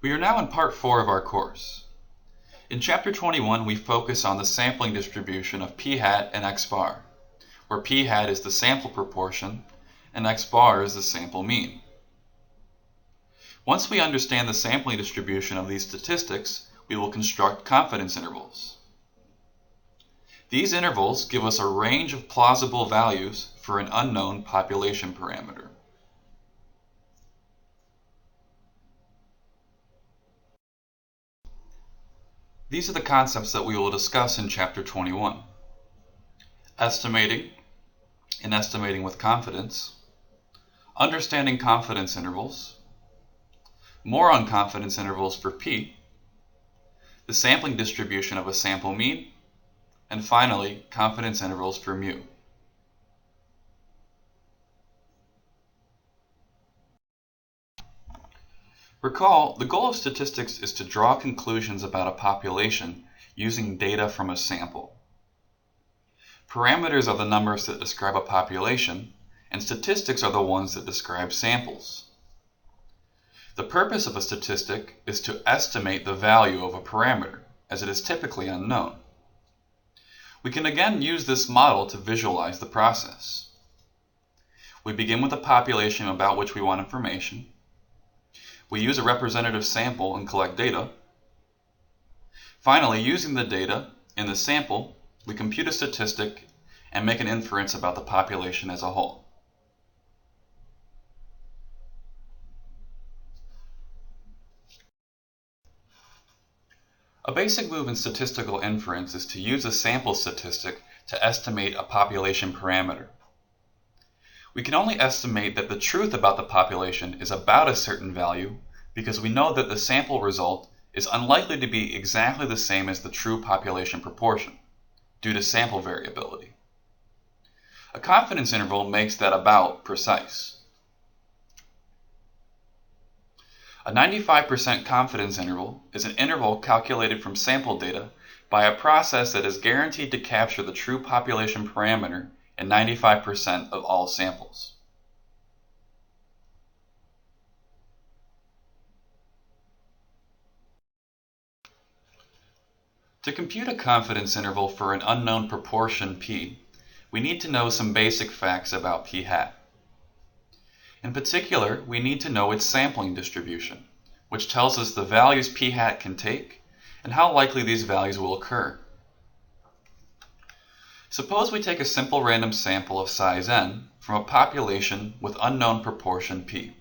We are now in part 4 of our course. In chapter 21, we focus on the sampling distribution of p hat and x bar, where p hat is the sample proportion and x bar is the sample mean. Once we understand the sampling distribution of these statistics, we will construct confidence intervals. These intervals give us a range of plausible values for an unknown population parameter. These are the concepts that we will discuss in chapter 21. Estimating and estimating with confidence, understanding confidence intervals, more on confidence intervals for p, the sampling distribution of a sample mean, and finally, confidence intervals for mu. Recall, the goal of statistics is to draw conclusions about a population using data from a sample. Parameters are the numbers that describe a population, and statistics are the ones that describe samples. The purpose of a statistic is to estimate the value of a parameter, as it is typically unknown. We can again use this model to visualize the process. We begin with a population about which we want information. We use a representative sample and collect data. Finally, using the data in the sample, we compute a statistic and make an inference about the population as a whole. A basic move in statistical inference is to use a sample statistic to estimate a population parameter. We can only estimate that the truth about the population is about a certain value because we know that the sample result is unlikely to be exactly the same as the true population proportion due to sample variability. A confidence interval makes that about precise. A 95% confidence interval is an interval calculated from sample data by a process that is guaranteed to capture the true population parameter in 95% of all samples. To compute a confidence interval for an unknown proportion p, we need to know some basic facts about p hat. In particular, we need to know its sampling distribution, which tells us the values p hat can take and how likely these values will occur. Suppose we take a simple random sample of size n from a population with unknown proportion p.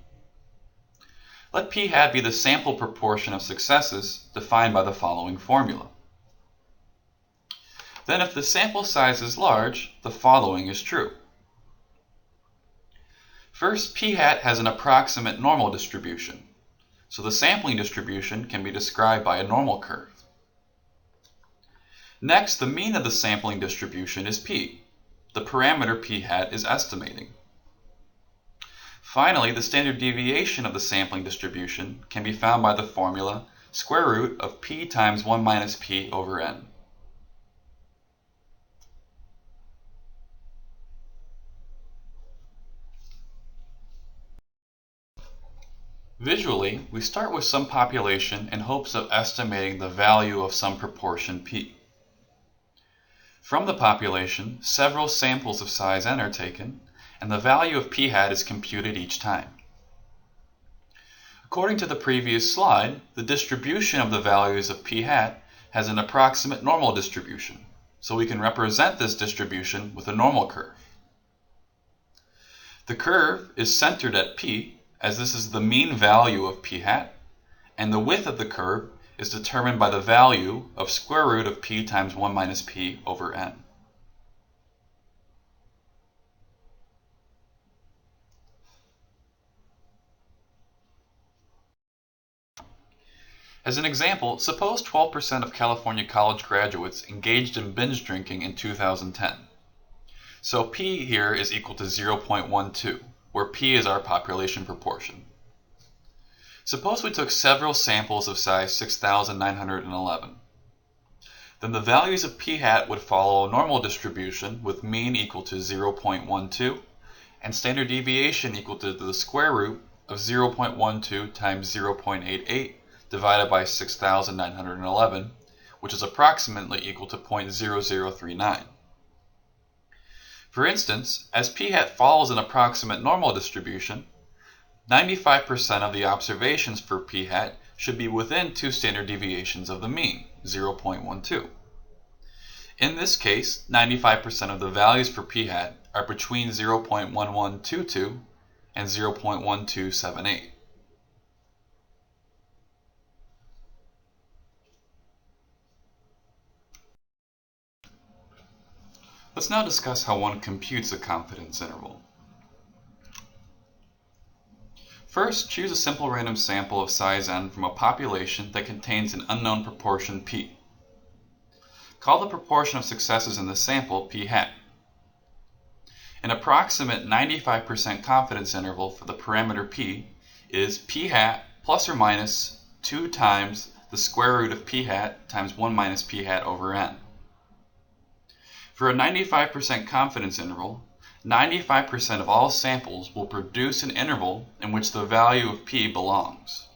Let p hat be the sample proportion of successes defined by the following formula. Then if the sample size is large, the following is true. First, p hat has an approximate normal distribution, so the sampling distribution can be described by a normal curve. Next, the mean of the sampling distribution is p, the parameter p hat is estimating. Finally, the standard deviation of the sampling distribution can be found by the formula square root of p times 1 minus p over n. Visually, we start with some population in hopes of estimating the value of some proportion p. From the population, several samples of size n are taken, and the value of p hat is computed each time. According to the previous slide, the distribution of the values of p hat has an approximate normal distribution, so we can represent this distribution with a normal curve. The curve is centered at p, as this is the mean value of p hat, and the width of the curve is determined by the value of square root of p times 1 minus p over n. As an example, suppose 12% of California college graduates engaged in binge drinking in 2010. So p here is equal to 0.12, where p is our population proportion. Suppose we took several samples of size 6,911. Then the values of p hat would follow a normal distribution with mean equal to 0.12 and standard deviation equal to the square root of 0.12 times 0.88 divided by 6,911, which is approximately equal to 0.0039. For instance, as p hat follows an approximate normal distribution, 95% of the observations for p hat should be within 2 standard deviations of the mean, 0.12. In this case, 95% of the values for p hat are between 0.1122 and 0.1278. Let's now discuss how one computes a confidence interval. First, choose a simple random sample of size n from a population that contains an unknown proportion p. Call the proportion of successes in the sample p hat. An approximate 95% confidence interval for the parameter p is p hat plus or minus 2 times the square root of p hat times 1 minus p hat over n. For a 95% confidence interval, 95% of all samples will produce an interval in which the value of p belongs.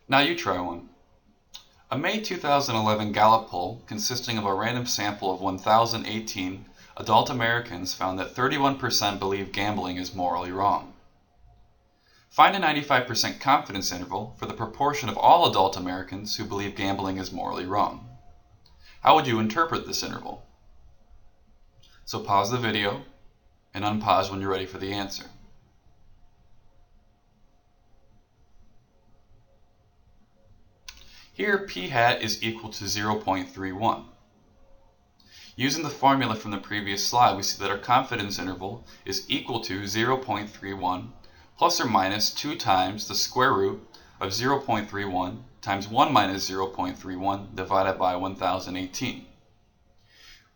Now you try one. A May 2011 Gallup poll consisting of a random sample of 1,018 adult Americans found that 31% believe gambling is morally wrong. Find a 95% confidence interval for the proportion of all adult Americans who believe gambling is morally wrong. How would you interpret this interval? So pause the video and unpause when you're ready for the answer. Here p hat is equal to 0.31. Using the formula from the previous slide, we see that our confidence interval is equal to 0.31 plus or minus 2 times the square root of 0.31 times 1 minus 0.31 divided by 1,018.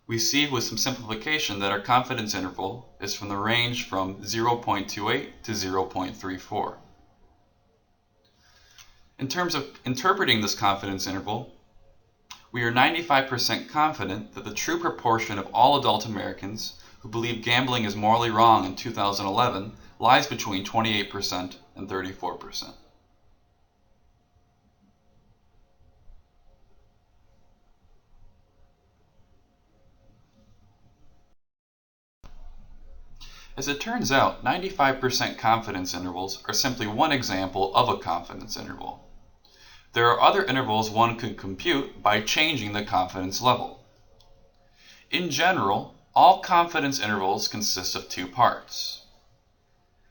We see with some simplification that our confidence interval is from the range from 0.28 to 0.34. In terms of interpreting this confidence interval, we are 95% confident that the true proportion of all adult Americans who believe gambling is morally wrong in 2011 lies between 28% and 34%. As it turns out, 95% confidence intervals are simply one example of a confidence interval. There are other intervals one could compute by changing the confidence level. In general, all confidence intervals consist of 2 parts.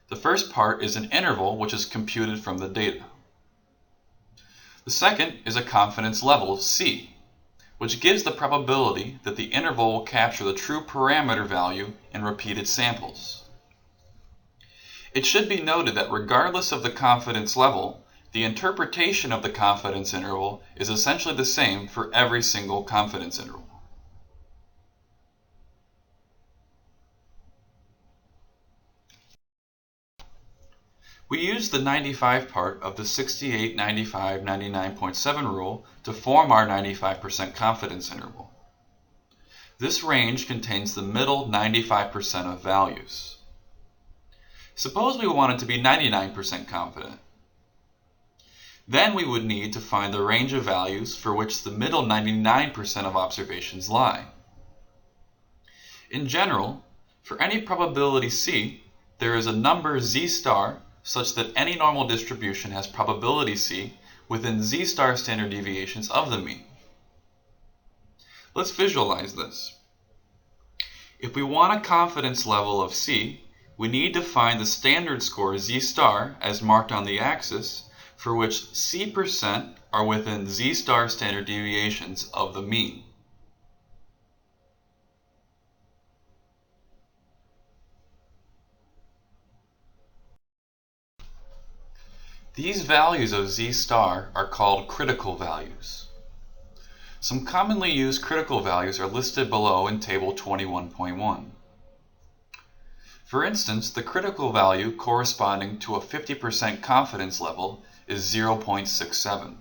The first part is an interval which is computed from the data. The second is a confidence level, C, which gives the probability that the interval will capture the true parameter value in repeated samples. It should be noted that regardless of the confidence level, the interpretation of the confidence interval is essentially the same for every single confidence interval. We use the 95 part of the 68, 95, 99.7 rule to form our 95% confidence interval. This range contains the middle 95% of values. Suppose we wanted to be 99% confident. Then we would need to find the range of values for which the middle 99% of observations lie. In general, for any probability C, there is a number z star such that any normal distribution has probability C within z star standard deviations of the mean. Let's visualize this. If we want a confidence level of C, we need to find the standard score z star as marked on the axis for which C% are within z star standard deviations of the mean. These values of z star are called critical values. Some commonly used critical values are listed below in Table 21.1. For instance, the critical value corresponding to a 50% confidence level is 0.67.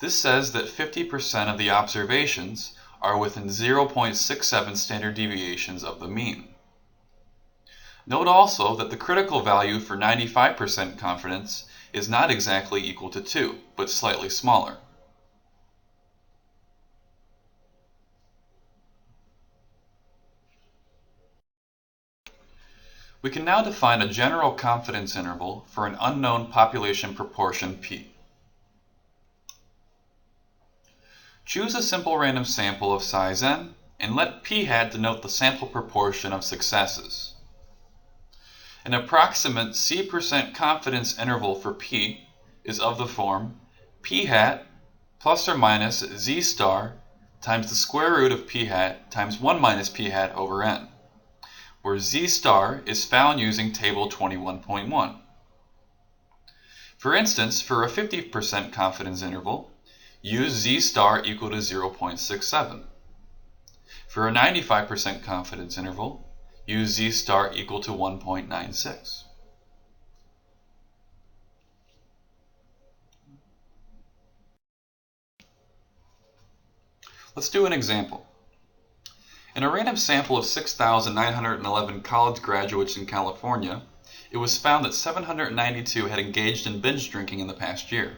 This says that 50% of the observations are within 0.67 standard deviations of the mean. Note also that the critical value for 95% confidence is not exactly equal to 2, but slightly smaller. We can now define a general confidence interval for an unknown population proportion P. Choose a simple random sample of size n and let p hat denote the sample proportion of successes. An approximate C% confidence interval for p is of the form p hat plus or minus z star times the square root of p hat times 1 minus p hat over n, where z star is found using table 21.1. For instance, for a 50% confidence interval, use z star equal to 0.67. For a 95% confidence interval, use z star equal to 1.96. Let's do an example. In a random sample of 6,911 college graduates in California, it was found that 792 had engaged in binge drinking in the past year.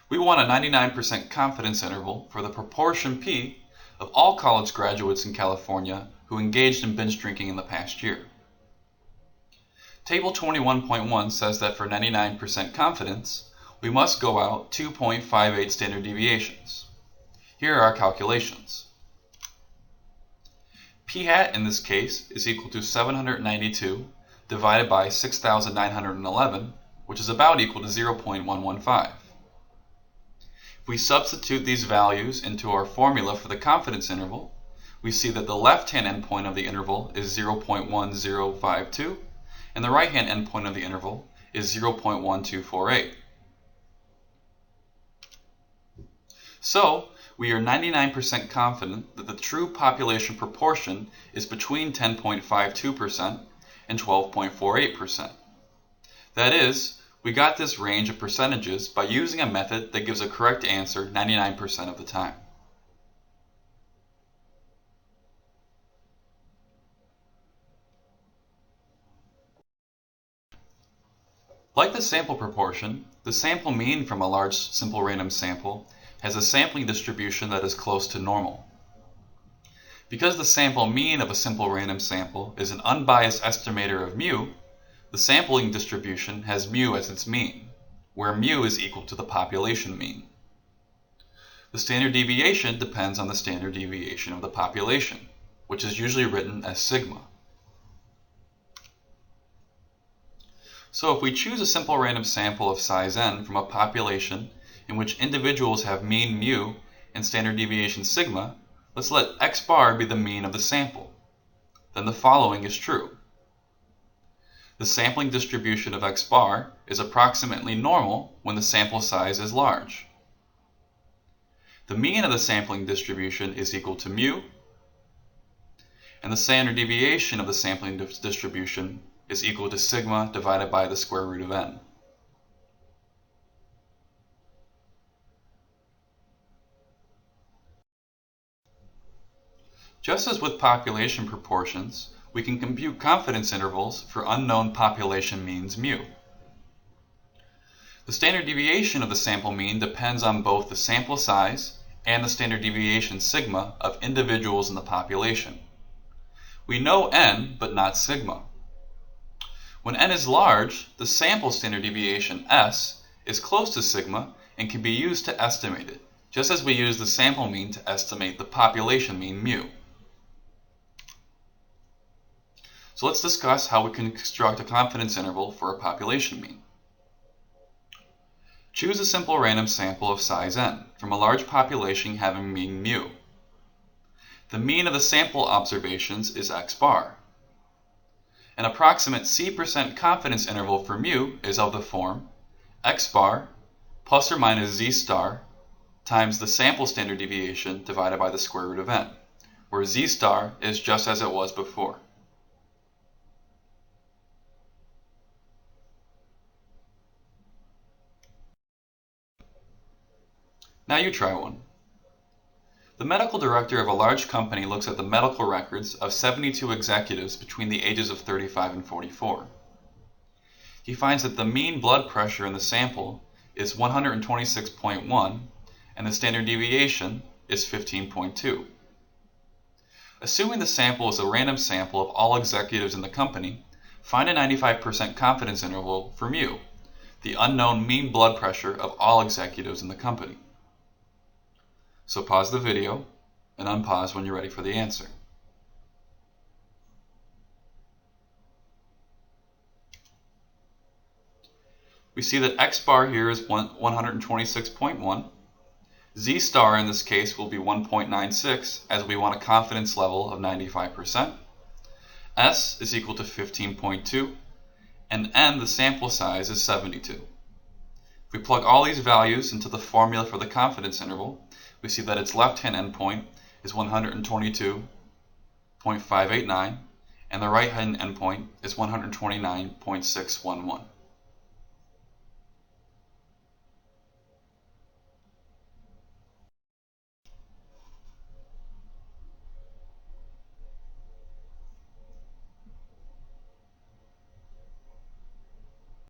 We want a 99% confidence interval for the proportion P of all college graduates in California who engaged in binge drinking in the past year. Table 21.1 says that for 99% confidence, we must go out 2.58 standard deviations. Here are our calculations. P hat in this case is equal to 792 divided by 6,911, which is about equal to 0.115. If we substitute these values into our formula for the confidence interval, we see that the left-hand endpoint of the interval is 0.1052 and the right-hand endpoint of the interval is 0.1248. So, we are 99% confident that the true population proportion is between 10.52% and 12.48%. That is, we got this range of percentages by using a method that gives a correct answer 99% of the time. Like the sample proportion, the sample mean from a large simple random sample has a sampling distribution that is close to normal. Because the sample mean of a simple random sample is an unbiased estimator of mu, the sampling distribution has mu as its mean, where mu is equal to the population mean. The standard deviation depends on the standard deviation of the population, which is usually written as sigma. So if we choose a simple random sample of size n from a population in which individuals have mean mu and standard deviation sigma, let's let x bar be the mean of the sample. Then the following is true. The sampling distribution of x bar is approximately normal when the sample size is large. The mean of the sampling distribution is equal to mu, and the standard deviation of the sampling distribution is equal to sigma divided by the square root of n. Just as with population proportions, we can compute confidence intervals for unknown population means mu. The standard deviation of the sample mean depends on both the sample size and the standard deviation sigma of individuals in the population. We know n, but not sigma. When n is large, the sample standard deviation s is close to sigma and can be used to estimate it, just as we use the sample mean to estimate the population mean mu. So let's discuss how we can construct a confidence interval for a population mean. Choose a simple random sample of size n from a large population having mean mu. The mean of the sample observations is x bar. An approximate C% confidence interval for mu is of the form x bar plus or minus z star times the sample standard deviation divided by the square root of n, where z star is just as it was before. Now you try one. The medical director of a large company looks at the medical records of 72 executives between the ages of 35 and 44. He finds that the mean blood pressure in the sample is 126.1 and the standard deviation is 15.2. Assuming the sample is a random sample of all executives in the company, find a 95% confidence interval for mu, the unknown mean blood pressure of all executives in the company. So pause the video and unpause when you're ready for the answer. We see that X bar here is 126.1. Z star in this case will be 1.96 as we want a confidence level of 95%. S is equal to 15.2 and N, the sample size, is 72. If we plug all these values into the formula for the confidence interval, we see that its left-hand endpoint is 122.589 and the right-hand endpoint is 129.611.